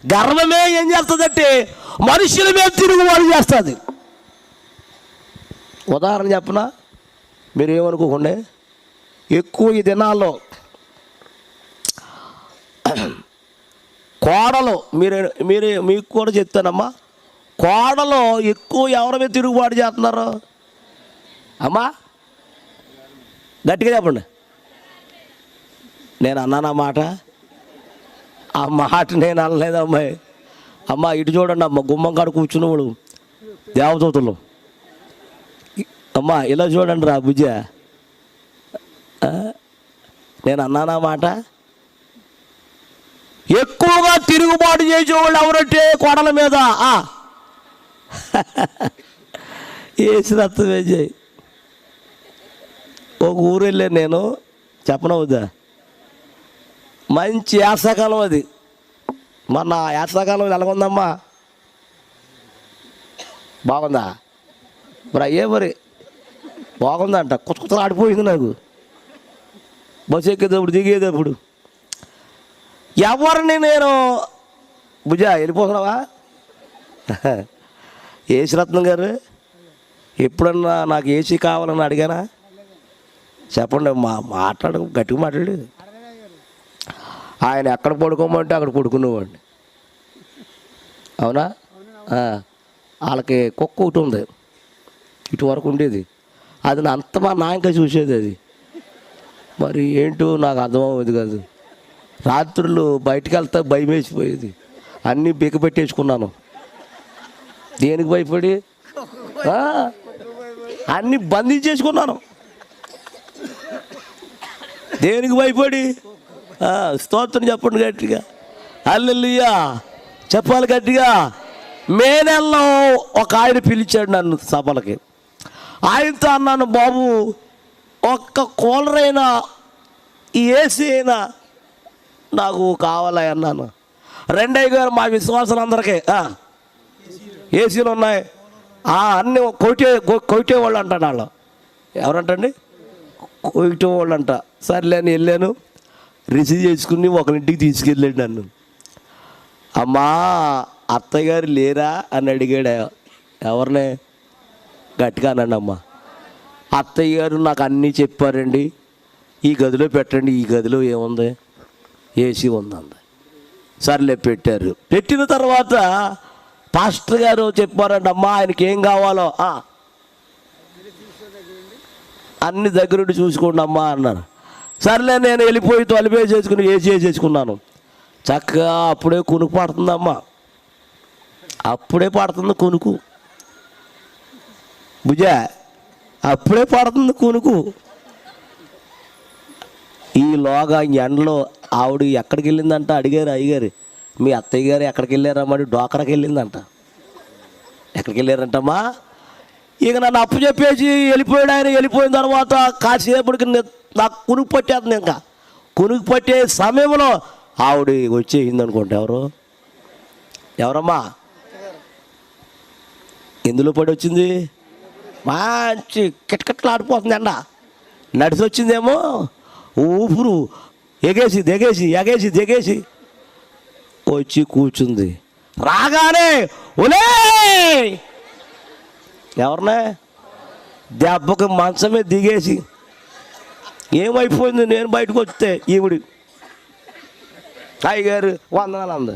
గర్వమే ఏం చేస్తుందంటే మనుషుల మీద తిరుగుబాటు చేస్తుంది. ఉదాహరణ చెప్పనా, మీరు ఏమనుకోకుండా ఎక్కువ ఈ దినాల్లో కోడలు మీకు కూడా చెప్తానమ్మా, కోడలు ఎక్కువ ఎవరి మీద తిరుగుబాటు చేస్తున్నారు అమ్మా? గట్టిగా చెప్పండి. నేను అన్నాను ఆ మాట నేను అనలేదు అమ్మాయి. అమ్మ ఇటు చూడండి అమ్మ, గుమ్మం కాడ కూర్చున్నవాడు దేవదూతలు. అమ్మ ఇలా చూడండి రా బుజ్జ, నేను అన్నానా మాట? ఎక్కువగా తిరుగుబాటు చేసేవాళ్ళు ఎవరంటే కోడల మీద వేసినత్తం చేయి. ఒక ఊరు వెళ్ళాను నేను, చెప్పనవుద్దా? మంచి యాసకాలం అది. మొన్న యాసకాలం ఎలాగుందమ్మా? బాగుందా? మరి అయ్యే మరి బాగుందంట. కుచ్చ ఆడిపోయింది నాకు. బస్సు ఎక్కేటప్పుడు దిగేటప్పుడు ఎవరిని నేను భుజ వెళ్ళిపోతున్నావా? ఏసీ రత్నం గారు ఎప్పుడన్నా నాకు ఏసీ కావాలని అడిగానా? చెప్పండి. గట్టిగా మాట్లాడు. ఆయన ఎక్కడ పడుకోమంటే అక్కడ పడుకునేవాడిని. అవునా? వాళ్ళకి కుక్క ఒకటి ఉంది, ఇటు వరకు ఉండేది. అది అంత మా నాయనక చూసేది. అది మరి ఏంటో నాకు అర్థమవుతుంది కాదు. రాత్రులు బయటికి వెళ్తా భయం వేసిపోయేది. అన్నీ బిగ పెట్టేసుకున్నాను. దేనికి భయపడి? అన్నీ బంధించేసుకున్నాను. దేనికి భయపడి? స్తోత్రం చెప్పండి గట్టిగా. హల్లెలూయా చెప్పాలి గట్టిగా. మే నెలలో ఒక ఆయన పిలిచాడు నన్ను సభలకి. ఆయనతో అన్నాను, బాబు ఒక్క కూలర్ అయినా ఏసీ అయినా నాకు కావాలి అన్నాను. రెండయ్య గారు మా విశ్వాసాలందరికీ ఏసీలు ఉన్నాయి, అన్నీ కొయిటే వాళ్ళు అంటాను. వాళ్ళు ఎవరంటండి? కొయిటే వాళ్ళు అంట. సర్లేని వెళ్ళాను, రిసీవ్ చేసుకుని ఒకరింటికి తీసుకెళ్ళాడు నన్ను. అమ్మా అత్తయ్య గారు లేరా అని అడిగాడు. ఎవరినే? గట్టిగా అన్నాడు. అమ్మ అత్తయ్య గారు నాకు అన్నీ చెప్పారండి, ఈ గదిలో పెట్టండి. ఈ గదిలో ఏముంది? ఏసీ ఉందండి. సర్లే పెట్టారు. పెట్టిన తర్వాత పాస్టర్ గారు చెప్పారండి, అమ్మా ఆయనకి ఏం కావాలో అన్ని దగ్గరుండి చూసుకోండి అమ్మా అన్నారు. సర్లే నేను వెళ్ళిపోయి తొలిపే చేసుకుని ఏసీ వేసేసుకున్నాను. చక్కగా అప్పుడే కునుకు పడుతుందమ్మా, అప్పుడే పడుతుంది కునుకు. భుజ అప్పుడే పడుతుంది కునుకు. ఈలోగా ఎండలో ఆవిడ ఎక్కడికి వెళ్ళిందంట అడిగారు అయ్యగారు. మీ అత్తయ్య గారు ఎక్కడికి వెళ్ళారమ్మా? డోకరాకి వెళ్ళిందంట. ఎక్కడికి వెళ్ళారంటమ్మా? ఇక నన్ను అప్పు చెప్పేసి వెళ్ళిపోయాడు ఆయన. వెళ్ళిపోయిన తర్వాత కాసేపటికి నాకు కునుకు పట్టేస్తుంది. ఇంకా కునుకు పట్టే సమయంలో ఆవిడ వచ్చేసింది అనుకోండి. ఎవరమ్మా? ఎందులో పడి వచ్చింది? మంచి కిటకిటలు ఆడిపోతుంది ఎండ. నడిచి వచ్చిందేమో, ఊపురు ఎగేసి దిగేసి వచ్చి కూర్చుంది. రాగానే ఒలే ఎవరినే దెబ్బకి మంచమే దిగేసి ఏమైపోయింది? నేను బయటకు వస్తే ఈవిడి అయ్యగారు వందనాలు అంది.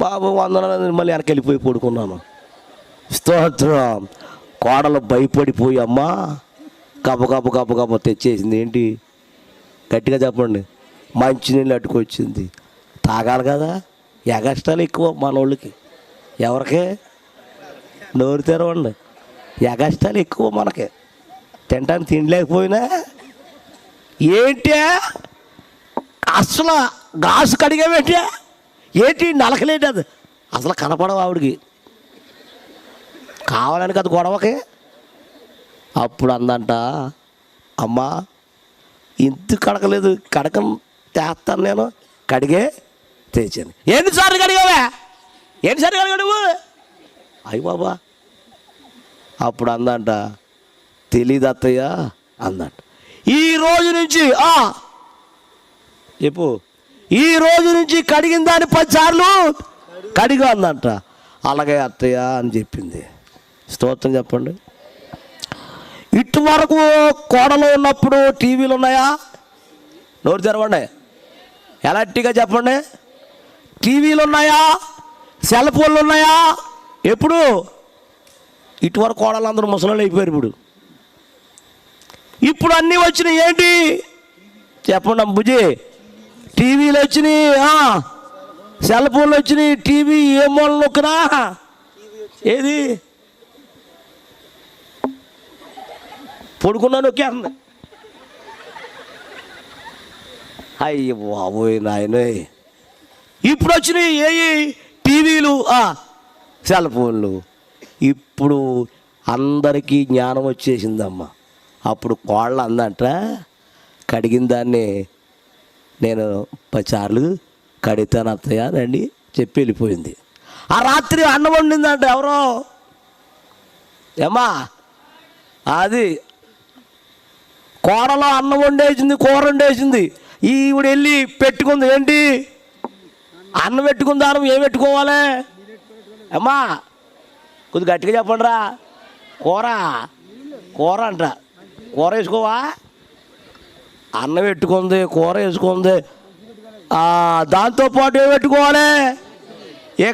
బాబు వందనాలు మళ్ళీ వెనక్కి వెళ్ళిపోయి పడుకున్నాను. స్తోత్రం. కోడలు భయపడిపోయి అమ్మా గబ తెచ్చేసింది. ఏంటి? గట్టిగా చెప్పండి. మంచినీళ్ళు అట్టుకొచ్చింది. తాగాలి కదా, ఎగస్ట్రాలు ఎక్కువ మనోళ్ళకి. ఎవరికి? నోరు తెరవండి. ఎగస్ట్రాలు ఎక్కువ మనకి. తింటానికి తినలేకపోయినా ఏంటి అసలు గాసు కడిగావేంటి? ఏంటి నలకలేంటి? అది అసలు కనపడవు ఆవిడికి. కావాలని కదా గొడవకి. అప్పుడు అందంట, అమ్మా ఇంత కడగలేదు, కడకం తెస్తాను నేను. కడిగే తెచ్చాను. ఎన్నిసార్లు కడిగావా? ఎన్నిసార్లు కడిగా నువ్వు? అయ్యి బాబా. అప్పుడు అందంట, తెలీదు అత్తయ్య అందంట. ఈ రోజు నుంచి చెప్పు, ఈ రోజు నుంచి కడిగిన దాన్ని 10 సార్లు కడిగా అందంట. అలాగే అత్తయ్య అని చెప్పింది. స్తోత్రం చెప్పండి. ఇటు వరకు కోడలు ఉన్నప్పుడు టీవీలు ఉన్నాయా? నోరు తెరవండి, ఎలాంటిగా చెప్పండి. టీవీలు ఉన్నాయా? సెల్ ఫోన్లు ఉన్నాయా? ఎప్పుడు? ఇటువరకు కోడలు అందరూ ముసలోళ్ళు అయిపోయారు. ఇప్పుడు అన్నీ వచ్చినాయి. ఏంటి చెప్పండి బుజ్జి? టీవీలు వచ్చినాయి, సెల్ ఫోన్లు వచ్చినాయి. టీవీ ఏ మూల నొక్కనా? ఏది పడుకున్నా నొక్కేస్తుంది. అయ్య బాబోయ్ నాయన. ఇప్పుడు వచ్చినాయి ఏ టీవీలు, సెల్ ఫోన్లు. ఇప్పుడు అందరికీ జ్ఞానం వచ్చేసిందమ్మా. అప్పుడు కోళ్ళ అందంట, కడిగిన దాన్ని నేను 10 సార్లు కడిగితాను అత్తయ్య రండి చెప్పి వెళ్ళిపోయింది. ఆ రాత్రి అన్నం వండిందంట. ఎవరో ఏమ్మా, అది కోడలో అన్నం వండేసింది, కూర వండేసింది. ఈవిడ వెళ్ళి పెట్టుకుంది. ఏంటి? అన్నం పెట్టుకుందాను. ఏం పెట్టుకోవాలి అమ్మా? కొద్దిగా గట్టిగా చెప్పండి రా. కూర అంట. కూర వేసుకోవా? అన్నం పెట్టుకుంది, కూర వేసుకుంది. దాంతోపాటు ఏం పెట్టుకోవాలి?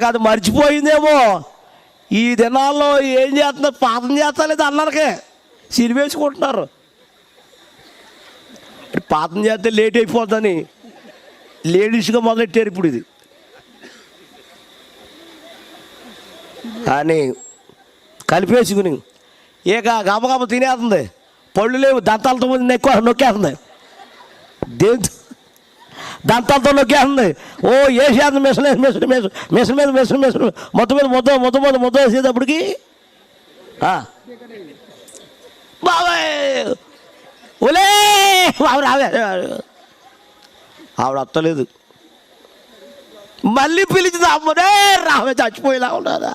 అది మర్చిపోయిందేమో. ఈ దినాల్లో ఏం చేస్తున్నారు? పాపం చేస్తలేదు అన్నరకే సిరివేసుకుంటున్నారు. పాపం చేస్తే లేట్ అయిపోద్దని లేడీస్గా మొదలెట్టారు ఇప్పుడు. ఇది కానీ కలిపేసుకుని గబగబ తినేస్తుంది. పళ్ళు లేవు, దంతాలతో ఎక్కువ నొక్కేస్తుంది. దేంతో? దంతాలతో నొక్కేస్తుంది. వేసేస్తుంది మిషన్ మీద మొత్తం మీద ముద్ద వేసేటప్పటికి బాబాయ్ ఓలే ఆవిడ అత్తలేదు. మళ్ళీ పిలిచింది. అమ్మనే రావే చచ్చిపోయేలా ఉన్నారా,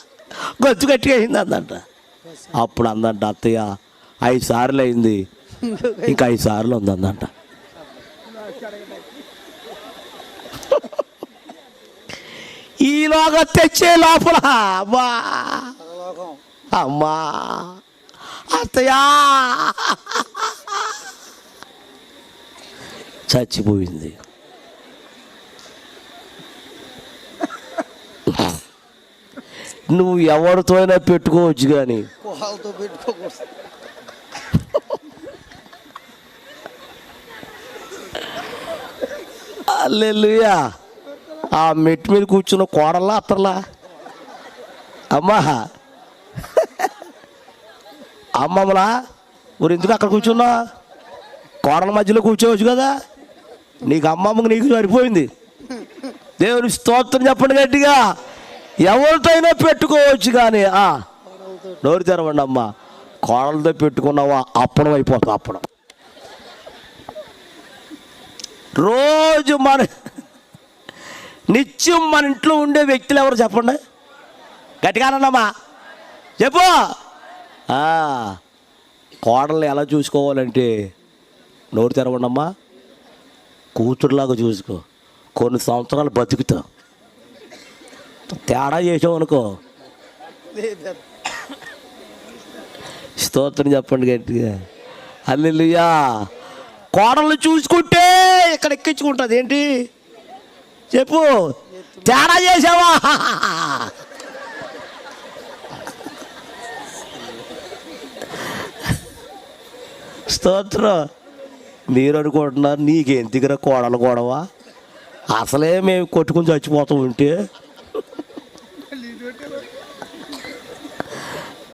గొంతు గట్టిగా అయింది అందంట. అప్పుడు అందంట అత్తయ్య 5 సార్లు అయింది, ఇంకా 5 సార్లు ఉంది అందంట. ఈలోగా తెచ్చే లోపల అమ్మా అత్తయ్యా చచ్చిపోయింది. నువ్వు ఎవరితో అయినా పెట్టుకోవచ్చు కానీ హల్లెలూయా. ఆ మెట్టు మీద కూర్చున్న కోడల్లా అత్తర్లా? అమ్మా అమ్మమ్మలా మరి ఎందుకు అక్కడ కూర్చున్నా? కోడల మధ్యలో కూర్చోవచ్చు కదా. నీకు అమ్మమ్మకి నీకు సరిపోయింది. దేవుని స్తోత్రం చెప్పండి గట్టిగా. ఎవరితో అయినా పెట్టుకోవచ్చు కానీ నోరు తెరవండి అమ్మా. కోడలతో పెట్టుకున్నావా అప్పడం అయిపోతుంది. అప్పడం రోజు నిత్యం మన ఇంట్లో ఉండే వ్యక్తులు ఎవరు చెప్పండి? గట్టిగానమ్మా చెప్పు. కోడల్ని ఎలా చూసుకోవాలంటే నోరు తెరవండి అమ్మా. కూతురులాగా చూసుకో. కొన్ని సంవత్సరాలు బతుకుతావు. తేడా చేసావు అనుకో. స్తోత్రం చెప్పండి గట్టిగా. హల్లెలూయా. కోడల్ని చూసుకుంటే ఇక్కడ ఎక్కించుకుంటుంది. ఏంటి చెప్పు? తేడా చేసావా? స్తోత్రం. మీరు అనుకుంటున్నారు నీకేం దగ్గర కోడలు గొడవ, అసలే మేము కొట్టుకుని చచ్చిపోతూ ఉంటే